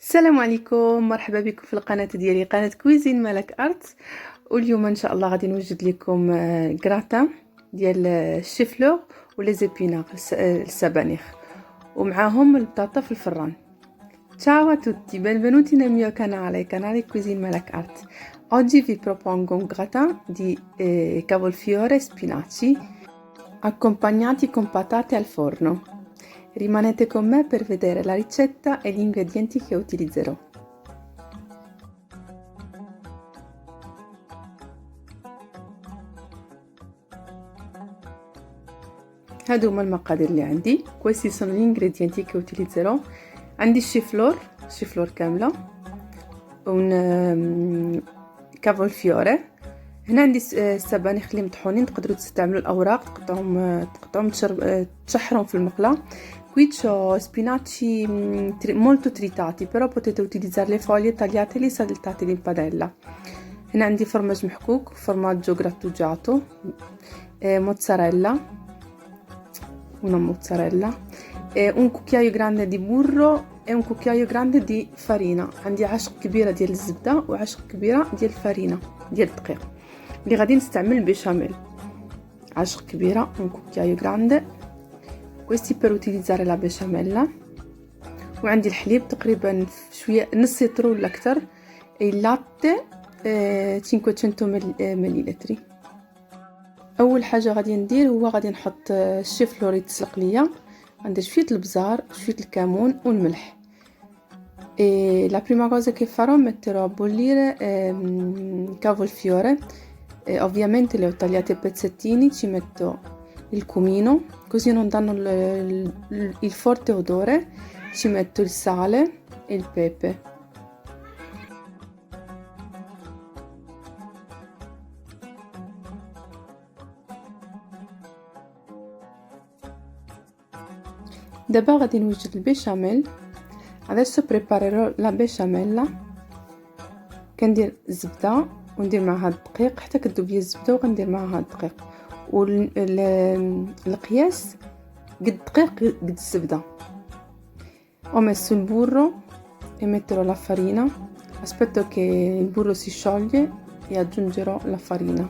السلام عليكم، مرحبا بكم في القناه ديالي قناه كويزين ملك ارت. واليوم ان شاء الله غادي نوجد لكم كراتان ديال الشيفلور ولي زيبينار السبانخ ومعاهم البطاطا في الفران. Ciao a tutti, benvenuti nel mio canale Cuisine Malak Art. Oggi vi propongo un gratin di cavolfiore e spinaci accompagnati con patate al forno. Rimanete con me per vedere la ricetta e gli ingredienti che utilizzerò. هادو هما المقادير اللي عندي. questi sono gli ingredienti che utilizzerò. عندي الشيفلور كامله، ون كافولفيوري. هنا عندي السبانخ اللي مطحونين، تقدروا تستعملوا الاوراق، تقطعوهم تشحرهم في المقله. qui c'ho spinaci molto tritati, però potete utilizzare le foglie tagliateli saltateli in padella. هنا عندي فرماج محكوك، formaggio grattugiato, mozzarella, una mozzarella, un cucchiaio grande di burro e un cucchiaio grande di farina. عندي عشق كبيره ديال الزبده وعشق كبيره ديال الفرينه ديال الدقيق اللي غادي نستعمل البيشاميل. عشق كبيره un cucchiaio grande. questi per utilizzare la besciamella. وعندي الحليب تقريبا شويه نص لتر ولا اكثر. il latte 500 مليلتر. اول حاجه غادي ندير هو غادي نحط الشيفلور يتسلق ليا. عندي شويه البزار، شويه الكمون والملح. e la prima cosa che farò, metterò a bollire cavolfiore. Ovviamente le ho tagliate a pezzettini, ci metto il cumino così non danno il forte odore, ci metto il sale e il pepe. دابا غادي نوجد البيشاميل. adesso preparerò la besciamella. كندير الزبده وندير معها الدقيق حتى كذوب لي الزبده، وغندير معها الدقيق. والقياس قد الدقيق قد الزبده. ho messo il burro e metterò la farina. aspetto che il burro si scioglie e aggiungerò la farina.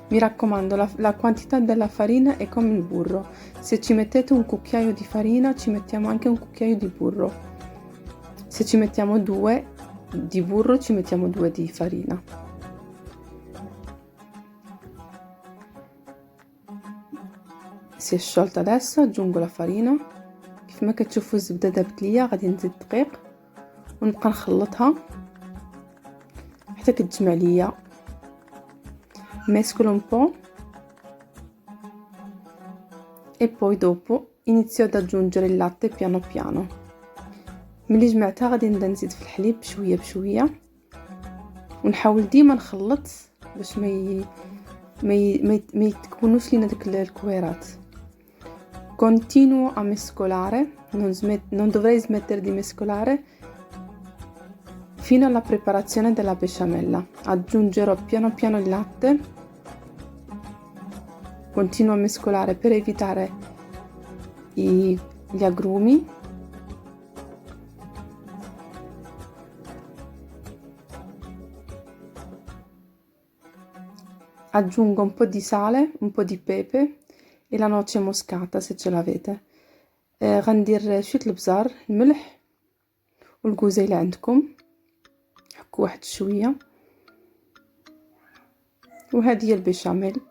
Mi raccomando, la quantità della farina è come il burro. Se ci mettete un cucchiaio di farina, ci mettiamo anche un cucchiaio di burro. Se ci mettiamo 2 di burro, ci mettiamo 2 di farina. Si è sciolta adesso, aggiungo la farina. كيف ما كتشوفوا الزبده دابت ليا غادي نزيد الدقيق ونبقى نخلطها حتى كتجمع ليا. mescolo un po' e poi dopo inizio ad aggiungere il latte piano piano. ملي جمعتها غادي نبدا نزيد في الحليب بشويه بشويه، ونحاول ديما نخلط باش ما يتكونوش لينا داك الكويرات. continuo a mescolare, non dovrei smettere di mescolare fino alla preparazione della besciamella. Aggiungerò piano piano il latte. Continuo a mescolare per evitare gli agrumi. Aggiungo un po' di sale, un po' di pepe e la noce moscata se ce l'avete. غندير شويه البزار، الملح والكوزه اللي عندكم، حكوا واحد شويه. وهذه هي البيشاميل.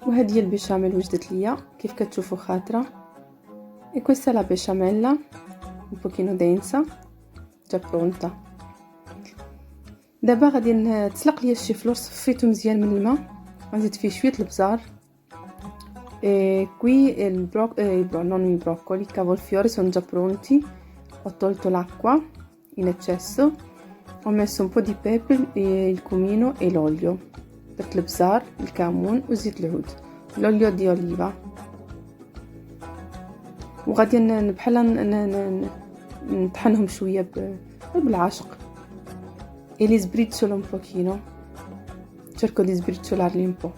وهذه هي البيشاميل وجدت ليا كيف كتشوفوا خاطره. e questa è la besciamella un pochino densa già pronta. دابا غادي نتسلق ليا الشيفلور. صفيته مزيان من الماء غنزيد فيه شويه البزار. qui non i broccoli, i cavolfiori sono già pronti. Ho tolto l'acqua in eccesso, ho messo un po' di pepe, il cumino e l'olio. درت البزار الكمون وزيت العود l'olio di oliva. وغادي بحال نطحنهم شويه بالعشق. e li sbriciolo un pochino, cerco di sbriciolarli un po'.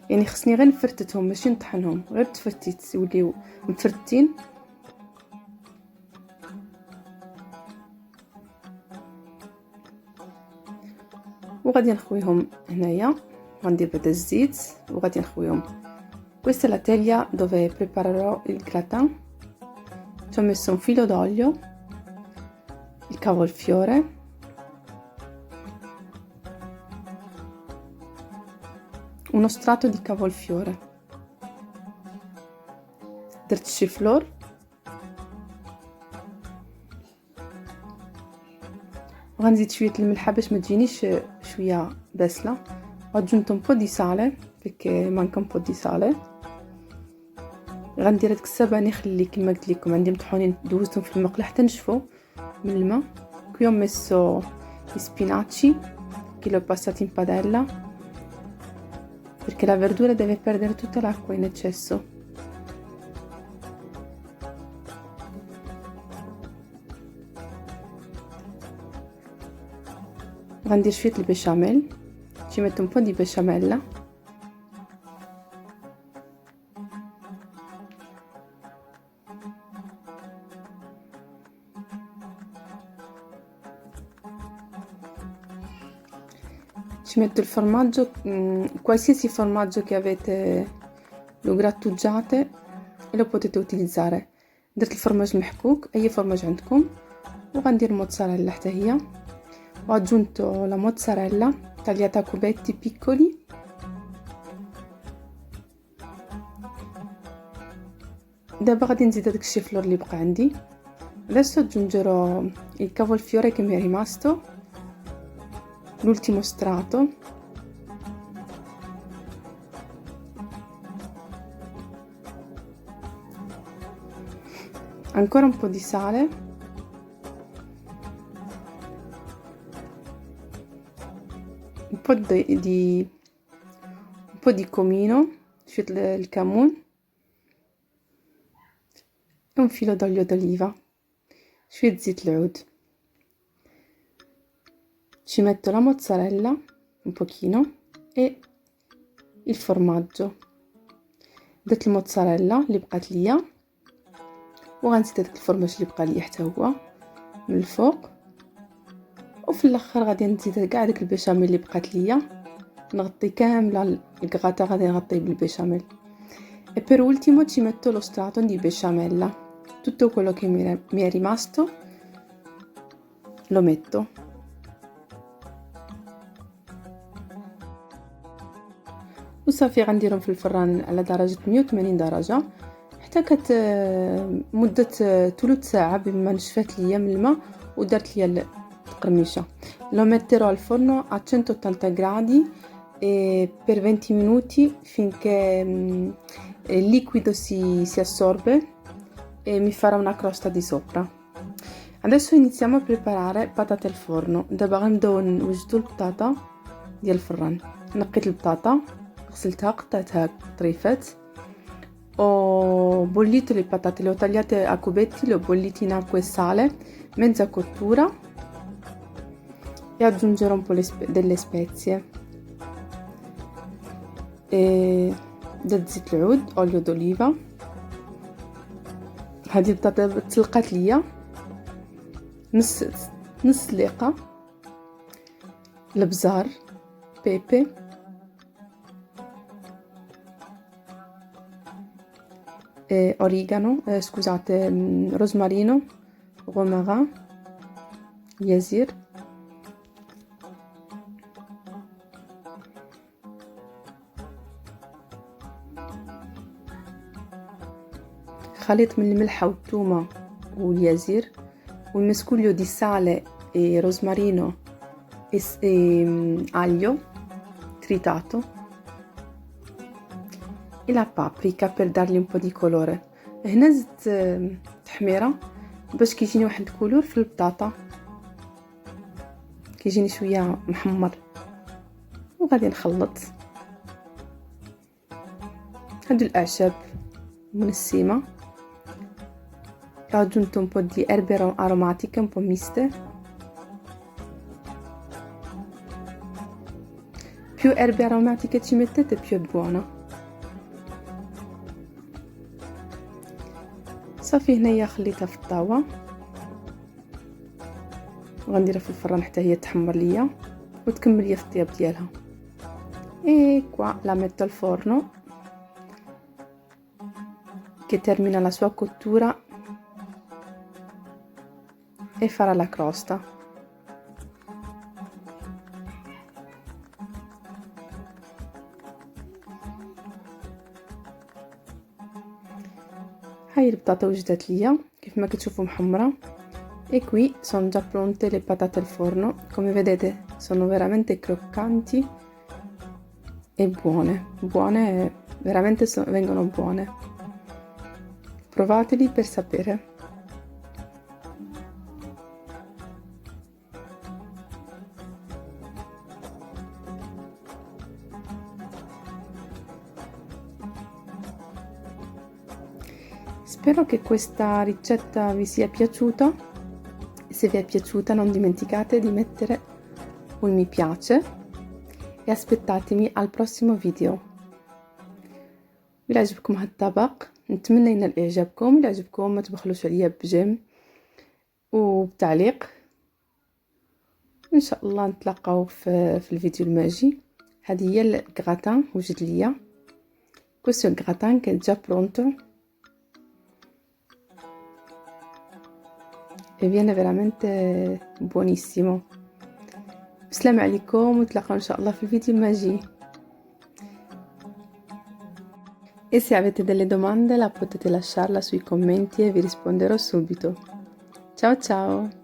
يعني خصني غير نفرتتهم ماشي نطحنهم، غير تفرتيت يوليو مفرتين. وغادي نخويهم هنايا، غندير بعدا الزيت وغادي نخويهم. Questa è la teglia dove preparerò il gratin. Ci ho messo un filo d'olio, il cavolfiore, uno strato di cavolfiore, درت الشيفلور، وغنزيد شويه الملح باش ما تجينيش شويه باسله. ho aggiunto un po' di sale perché manca un po' di sale. غندير هذيك السبانخ اللي كما قلت لكم عندي مطحونين دوزتهم في المقله حتى نشفوا من الماء. qui ho messo gli spinaci che li ho passati in padella perché la verdura deve perdere tutta l'acqua in eccesso. غندير شويه البشاميل، ci metto un po' di besciamella. Ci metto il formaggio, qualsiasi formaggio che avete lo grattugiate e lo potete utilizzare. درت الفرماج المحكوك اي فرماج عندكم، وغندير موتزاريلا حتى هي. ho aggiunto la mozzarella tagliata a cubetti piccoli. دابا غادي نزيد هذاك الشيفلور اللي بقى عندي. adesso aggiungerò il cavolfiore che mi è rimasto, l'ultimo strato, ancora un po' di sale, un po' di comino, شوية الكمون e un filo d'olio d'oliva, شوية زيت العود. ci metto la mozzarella un pochino e il formaggio. درت الموتزاريلا اللي بقات ليا وغنزيد هذاك الفرماج اللي بقى ليا حتى هو من الفوق، وفي الاخر غادي نزيد كاع داك البشاميل اللي بقات ليا، نغطي كامله الكغاتا غادي نغطيه بالبشاميل. e per ultimo ci metto lo strato di besciamella, tutto quello che mi è rimasto lo metto. وصافي غنديرهم في الفران على درجه 180 درجه حتى مده ثلث ساعه بما نشفات ليا من الماء ودرت ليا القرميشه. lo metterò al forno a 180 gradi per 20 minuti finché il liquido si assorbe e mi farà una crosta di sopra. adesso iniziamo a preparare patate al forno. دابا غنبداو نوجدوا البطاطا ديال الفران. نقيت البطاطا غسلتها قطعتها طريفات. ho bollito le patate, le ho tagliate a cubetti, le ho bollite in acqua e sale, mezza cottura, e aggiungerò un po' delle spezie e del زيت العود olio d'oliva. هذه البطاطا تسلقات ليا نص سليقه. البزار، بيبي، origano, scusate, rosmarino, romarin, يزير. خليط من الملحة والثومة واليزير un mescuglio di sale e rosmarino e aglio tritato e la paprika per dargli un po' di colore. هنا زدت تحميرة باش كيجيني واحد الكولور في البطاطا، كيجيني شويه محمر. وغادي نخلط هادو الاعشاب منسمه. raggiunto un po' di erbe aromatiche un po' miste. Più erbe aromatiche ci mettete più è buona. صافي هنايا خليتها في الطاوه وغنديرها في الفران حتى هي تحمر ليا وتكمل ليا في الطياب ديالها. e qua la metto al forno che termina la sua cottura e farà la crosta. هاي البطاطا وجدت ليا كيف ما كتشوفوا محمره. E qui sono già pronte le patate al forno, come vedete sono veramente croccanti e buone, veramente vengono buone. Provateli per sapere. Spero che questa ricetta vi sia piaciuta. Se vi è piaciuta non dimenticate di mettere un mi piace e aspettatemi al prossimo video. إلا عجبكم هاد الطبق نتمنى ينال اعجابكم. إلا عجبكم ما تبخلوش عليا بجيم وبتعليق. ان شاء الله نتلاقاو في الفيديو الماجي. هذه هي الغراتان وجد ليا. questo è il gratin che è già pronto e viene veramente buonissimo. السلام عليكم ونتلاقاو ان شاء الله في الفيديو الماجي. E se avete delle domande la potete lasciarla sui commenti e vi risponderò subito. Ciao ciao!